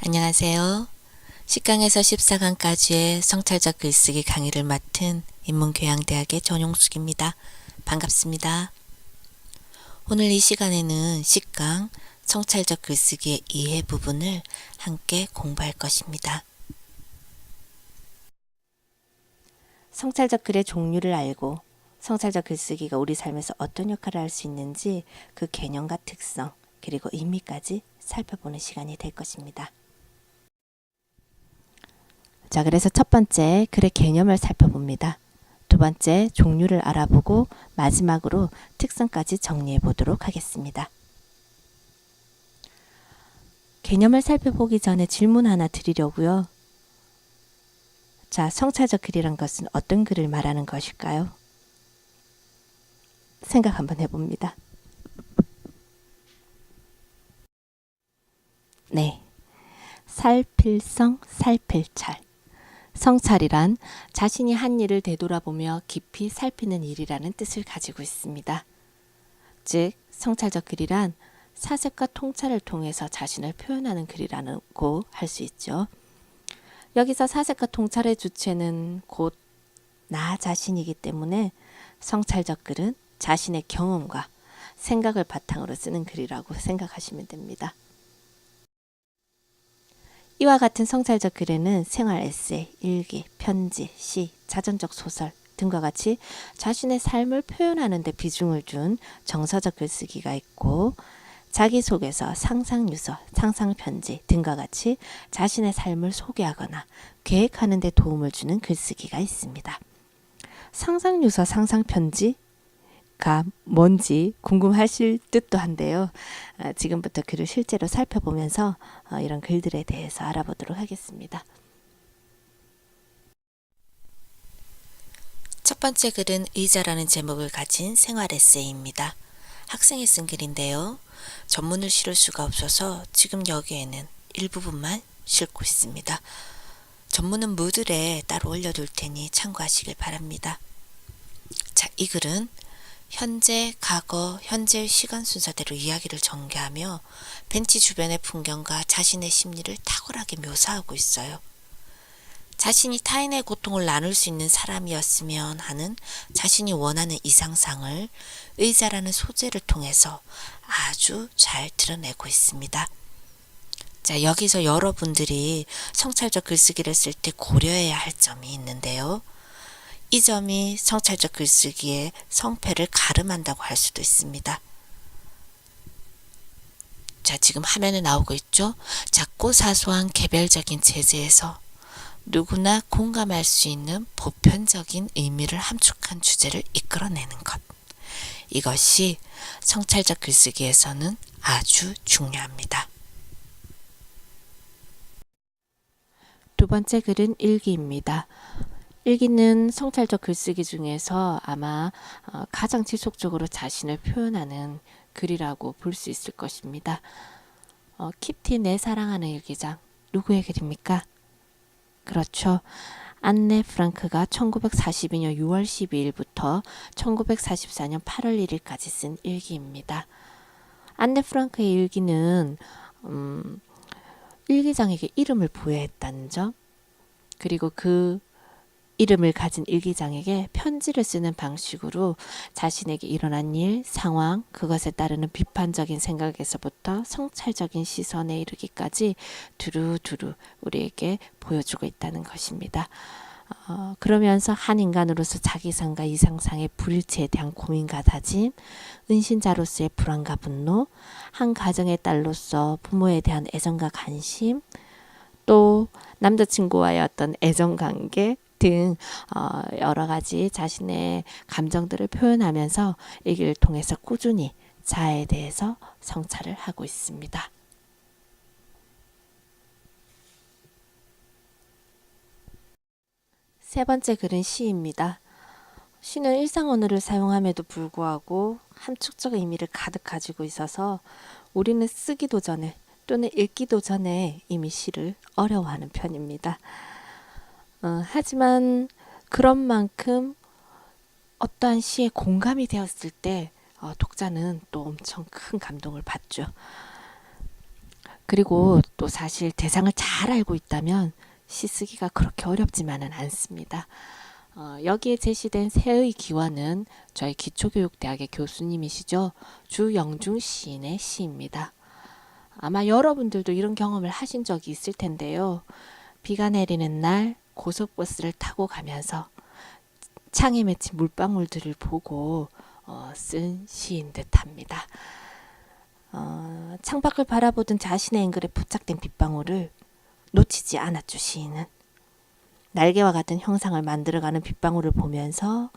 안녕하세요. 10강에서 14강까지의 성찰적 글쓰기 강의를 맡은 인문교양대학의 전용숙입니다. 반갑습니다. 오늘 이 시간에는 10강 성찰적 글쓰기의 이해 부분을 함께 공부할 것입니다. 성찰적 글의 종류를 알고 성찰적 글쓰기가 우리 삶에서 어떤 역할을 할 수 있는지 그 개념과 특성 그리고 의미까지 살펴보는 시간이 될 것입니다. 자, 그래서 첫 번째 글의 개념을 살펴봅니다. 두 번째 종류를 알아보고 마지막으로 특성까지 정리해 보도록 하겠습니다. 개념을 살펴보기 전에 질문 하나 드리려고요. 자, 성찰적 글이란 것은 어떤 글을 말하는 것일까요? 생각 한번 해봅니다. 네, 살필성, 살필찰. 성찰이란 자신이 한 일을 되돌아보며 깊이 살피는 일이라는 뜻을 가지고 있습니다. 즉, 성찰적 글이란 사색과 통찰을 통해서 자신을 표현하는 글이라고 할 수 있죠. 여기서 사색과 통찰의 주체는 곧 나 자신이기 때문에 성찰적 글은 자신의 경험과 생각을 바탕으로 쓰는 글이라고 생각하시면 됩니다. 이와 같은 성찰적 글에는 생활 에세이, 일기, 편지, 시, 자전적 소설 등과 같이 자신의 삶을 표현하는 데 비중을 준 정서적 글쓰기가 있고 자기소개서, 상상유서, 상상편지 등과 같이 자신의 삶을 소개하거나 계획하는 데 도움을 주는 글쓰기가 있습니다. 상상유서, 상상편지 가 뭔지 궁금하실 듯도 한데요. 지금부터 글을 실제로 살펴보면서 이런 글들에 대해서 알아보도록 하겠습니다. 첫 번째 글은 의자라는 제목을 가진 생활 에세이입니다. 학생이 쓴 글인데요. 전문을 실을 수가 없어서 지금 여기에는 일부분만 싣고 있습니다. 전문은 무들에 따로 올려둘 테니 참고하시길 바랍니다. 자, 이 글은 현재, 과거, 현재의 시간 순서대로 이야기를 전개하며 벤치 주변의 풍경과 자신의 심리를 탁월하게 묘사하고 있어요. 자신이 타인의 고통을 나눌 수 있는 사람이었으면 하는 자신이 원하는 이상상을 의자라는 소재를 통해서 아주 잘 드러내고 있습니다. 자, 여기서 여러분들이 성찰적 글쓰기를 쓸 때 고려해야 할 점이 있는데요. 이 점이 성찰적 글쓰기의 성패를 가름한다고 할 수도 있습니다. 자, 지금 화면에 나오고 있죠? 작고 사소한 개별적인 제재에서 누구나 공감할 수 있는 보편적인 의미를 함축한 주제를 이끌어내는 것. 이것이 성찰적 글쓰기에서는 아주 중요합니다. 두 번째 글은 일기입니다. 일기는 성찰적 글쓰기 중에서 아마 가장 지속적으로 자신을 표현하는 글이라고 볼 수 있을 것입니다. 킵티 내 사랑하는 일기장 누구의 글입니까? 그렇죠. 안네 프랑크가 1942년 6월 12일부터 1944년 8월 1일까지 쓴 일기입니다. 안네 프랑크의 일기는 일기장에게 이름을 부여했다는 점, 그리고 그 이름을 가진 일기장에게 편지를 쓰는 방식으로 자신에게 일어난 일, 상황, 그것에 따르는 비판적인 생각에서부터 성찰적인 시선에 이르기까지 두루두루 우리에게 보여주고 있다는 것입니다. 그러면서 한 인간으로서 자기상과 이상상의 불일치에 대한 고민과 다짐, 은신자로서의 불안과 분노, 한 가정의 딸로서 부모에 대한 애정과 관심, 또 남자친구와의 어떤 애정관계 등 여러 가지 자신의 감정들을 표현하면서 일기를 통해서 꾸준히 자아에 대해서 성찰을 하고 있습니다. 세 번째 글은 시입니다. 시는 일상 언어를 사용함에도 불구하고 함축적 의미를 가득 가지고 있어서 우리는 쓰기도 전에 또는 읽기도 전에 이미 시를 어려워하는 편입니다. 하지만 그런 만큼 어떠한 시에 공감이 되었을 때 독자는 또 엄청 큰 감동을 받죠. 그리고 또 사실 대상을 잘 알고 있다면 시 쓰기가 그렇게 어렵지만은 않습니다. 여기에 제시된 새의 기원은 저희 기초교육대학의 교수님이시죠. 주영중 시인의 시입니다. 아마 여러분들도 이런 경험을 하신 적이 있을 텐데요. 비가 내리는 날 고속버스를 타고 가면서 창에 맺힌 물방울들을 보고 쓴 시인 듯합니다. 창밖을 바라보던 자신의 앵글에 부착된 빗방울을 놓치지 않았죠. 시인은 날개와 같은 형상을 만들어가는 빗방울을 보면서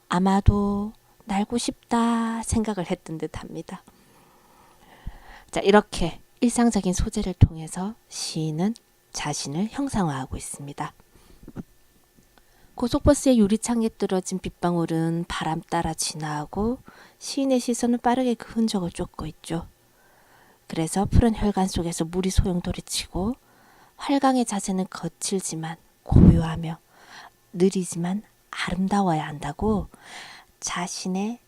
아마도 날고 싶다 생각을 했던 듯합니다. 자, 이렇게 일상적인 소재를 통해서 시인은 자신을 형상화하고 있습니다. 고속버스의 유리창에 떨어진 빗방울은 바람 따라 지나가고 시인의 시선은 빠르게 그 흔적을 쫓고 있죠. 그래서 푸른 혈관 속에서 물이 소용돌이치고 활강의 자세는 거칠지만 고요하며 느리지만 아름다워야 한다고 자신의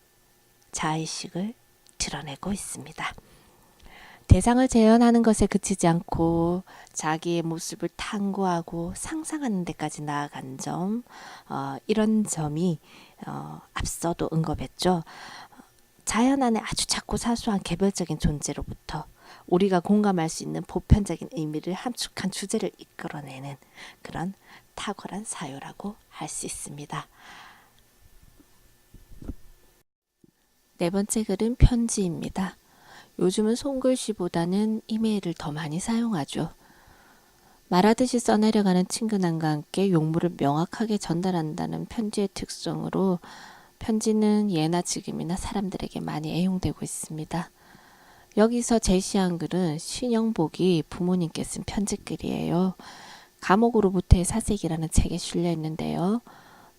자의식을 드러내고 있습니다. 대상을 재현하는 것에 그치지 않고 자기의 모습을 탐구하고 상상하는 데까지 나아간 점, 이런 점이 앞서도 언급했죠. 자연 안에 아주 작고 사소한 개별적인 존재로부터 우리가 공감할 수 있는 보편적인 의미를 함축한 주제를 이끌어내는 그런 탁월한 사유라고 할 수 있습니다. 네 번째 글은 편지입니다. 요즘은 손글씨보다는 이메일을 더 많이 사용하죠. 말하듯이 써내려가는 친근함과 함께 용무를 명확하게 전달한다는 편지의 특성으로 편지는 예나 지금이나 사람들에게 많이 애용되고 있습니다. 여기서 제시한 글은 신영복이 부모님께 쓴 편지글이에요. 감옥으로부터의 사색이라는 책에 실려 있는데요.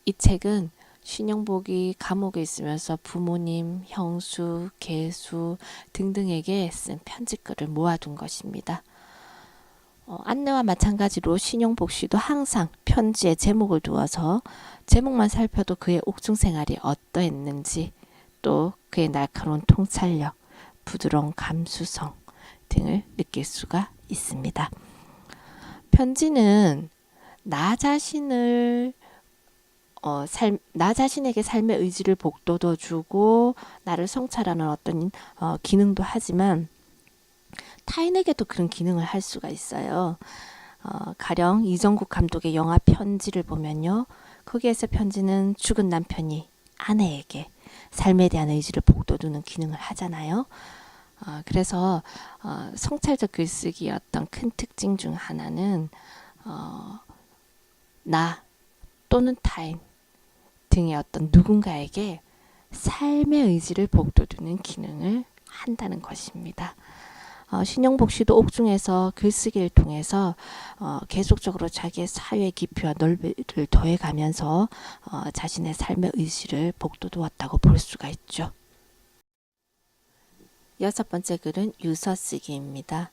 이 책은 신영복이 감옥에 있으면서 부모님, 형수, 계수 등등에게 쓴 편지글을 모아둔 것입니다. 안내와 마찬가지로 신영복 씨도 항상 편지에 제목을 두어서 제목만 살펴도 그의 옥중 생활이 어떠했는지, 또 그의 날카로운 통찰력, 부드러운 감수성 등을 느낄 수가 있습니다. 편지는 나 자신에게 삶의 의지를 북돋워주고 나를 성찰하는 어떤 기능도 하지만 타인에게도 그런 기능을 할 수가 있어요. 가령 이정국 감독의 영화 편지를 보면요. 거기에서 편지는 죽은 남편이 아내에게 삶에 대한 의지를 북돋우는 기능을 하잖아요. 그래서 성찰적 글쓰기의 어떤 큰 특징 중 하나는 나 또는 타인 등의 어떤 누군가에게 삶의 의지를 북돋우는 기능을 한다는 것입니다. 신영복 씨도 옥중에서 글쓰기를 통해서 계속적으로 자기의 사유의 깊이와 넓이를 더해가면서 자신의 삶의 의지를 북돋우었다고 볼 수가 있죠. 여섯 번째 글은 유서 쓰기입니다.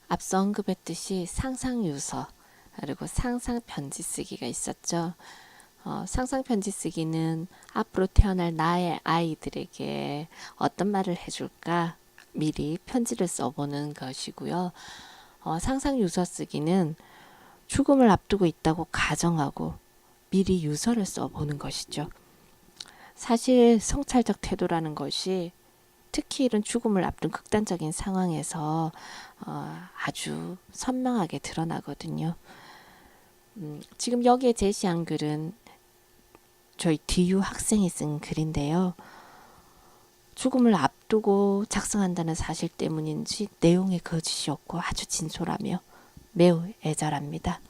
앞서 언급했듯이 상상 유서 그리고 상상 편지 쓰기가 있었죠. 상상 편지 쓰기는 앞으로 태어날 나의 아이들에게 어떤 말을 해줄까 미리 편지를 써보는 것이고요. 상상 유서 쓰기는 죽음을 앞두고 있다고 가정하고 미리 유서를 써보는 것이죠. 사실 성찰적 태도라는 것이 특히 이런 죽음을 앞둔 극단적인 상황에서 아주 선명하게 드러나거든요. 지금 여기에 제시한 글은 저희 DU 학생이 쓴 글인데요. 죽음을 앞두고 작성한다는 사실 때문인지 내용에 거짓이 없고 아주 진솔하며 매우 애절합니다.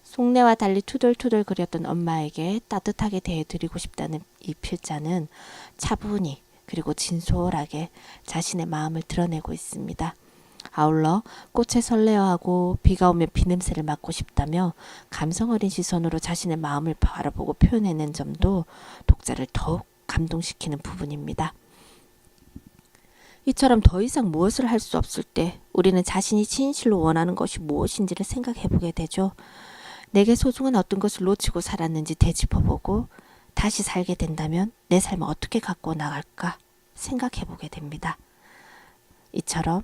속내와 달리 투덜투덜 거렸던 엄마에게 따뜻하게 대해드리고 싶다는 이 필자는 차분히 그리고 진솔하게 자신의 마음을 드러내고 있습니다. 아울러 꽃에 설레어하고 비가 오면 비냄새를 맡고 싶다며 감성 어린 시선으로 자신의 마음을 바라보고 표현해낸 점도 독자를 더욱 감동시키는 부분입니다. 이처럼 더 이상 무엇을 할 수 없을 때 우리는 자신이 진실로 원하는 것이 무엇인지를 생각해보게 되죠. 내게 소중한 어떤 것을 놓치고 살았는지 되짚어보고 다시 살게 된다면 내 삶을 어떻게 갖고 나갈까 생각해보게 됩니다. 이처럼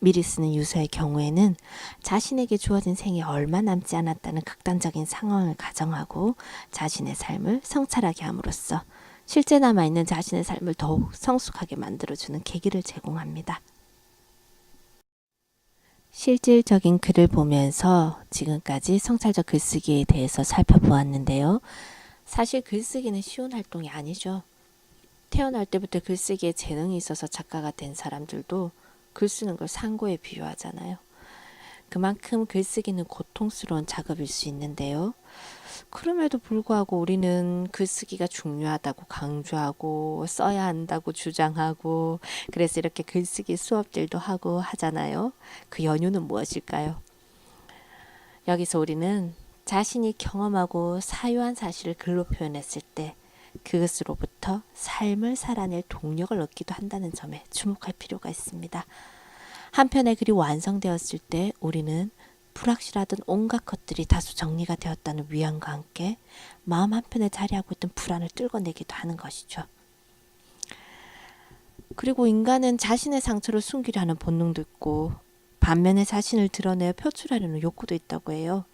미리 쓰는 유서의 경우에는 자신에게 주어진 생이 얼마 남지 않았다는 극단적인 상황을 가정하고 자신의 삶을 성찰하게 함으로써 실제 남아있는 자신의 삶을 더욱 성숙하게 만들어주는 계기를 제공합니다. 실질적인 글을 보면서 지금까지 성찰적 글쓰기에 대해서 살펴보았는데요. 사실 글쓰기는 쉬운 활동이 아니죠. 태어날 때부터 글쓰기에 재능이 있어서 작가가 된 사람들도 글 쓰는 걸 상고에 비유하잖아요. 그만큼 글쓰기는 고통스러운 작업일 수 있는데요. 그럼에도 불구하고 우리는 글쓰기가 중요하다고 강조하고 써야 한다고 주장하고 그래서 이렇게 글쓰기 수업들도 하고 하잖아요. 그 연유는 무엇일까요? 여기서 우리는 자신이 경험하고 사유한 사실을 글로 표현했을 때 그것으로부터 삶을 살아낼 동력을 얻기도 한다는 점에 주목할 필요가 있습니다. 한편의 글이 완성되었을 때 우리는 불확실하던 온갖 것들이 다소 정리가 되었다는 위안과 함께 마음 한편에 자리하고 있던 불안을 뚫어내기도 하는 것이죠. 그리고 인간은 자신의 상처를 숨기려 하는 본능도 있고 반면에 자신을 드러내어 표출하려는 욕구도 있다고 해요.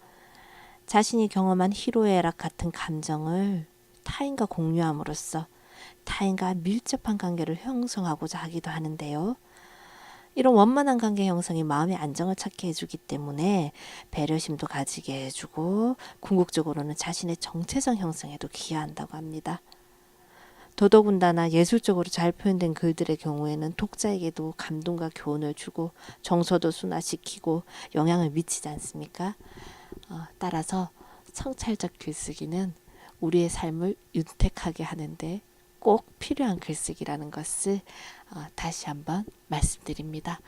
자신이 경험한 희로애락 같은 감정을 타인과 공유함으로써 타인과 밀접한 관계를 형성하고자 하기도 하는데요. 이런 원만한 관계 형성이 마음의 안정을 찾게 해주기 때문에 배려심도 가지게 해주고 궁극적으로는 자신의 정체성 형성에도 기여한다고 합니다. 더더군다나 예술적으로 잘 표현된 글들의 경우에는 독자에게도 감동과 교훈을 주고 정서도 순화시키고 영향을 미치지 않습니까? 따라서 성찰적 글쓰기는 우리의 삶을 윤택하게 하는데 꼭 필요한 글쓰기라는 것을 다시 한번 말씀드립니다.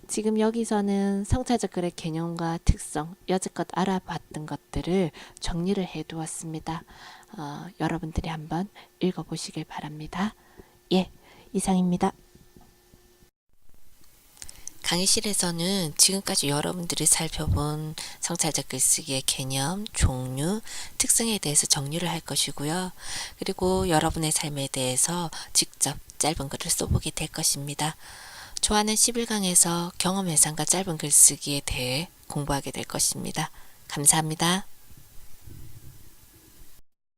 지금 여기서는 성찰적 글의 개념과 특성, 여지껏 알아봤던 것들을 정리를 해두었습니다. 여러분들이 한번 읽어보시길 바랍니다. 예, 이상입니다. 강의실에서는 지금까지 여러분들이 살펴본 성찰적 글쓰기의 개념, 종류, 특성에 대해서 정리를 할 것이고요. 그리고 여러분의 삶에 대해서 직접 짧은 글을 써보게 될 것입니다. 좋아하는 11강에서 경험 회상과 짧은 글쓰기에 대해 공부하게 될 것입니다. 감사합니다.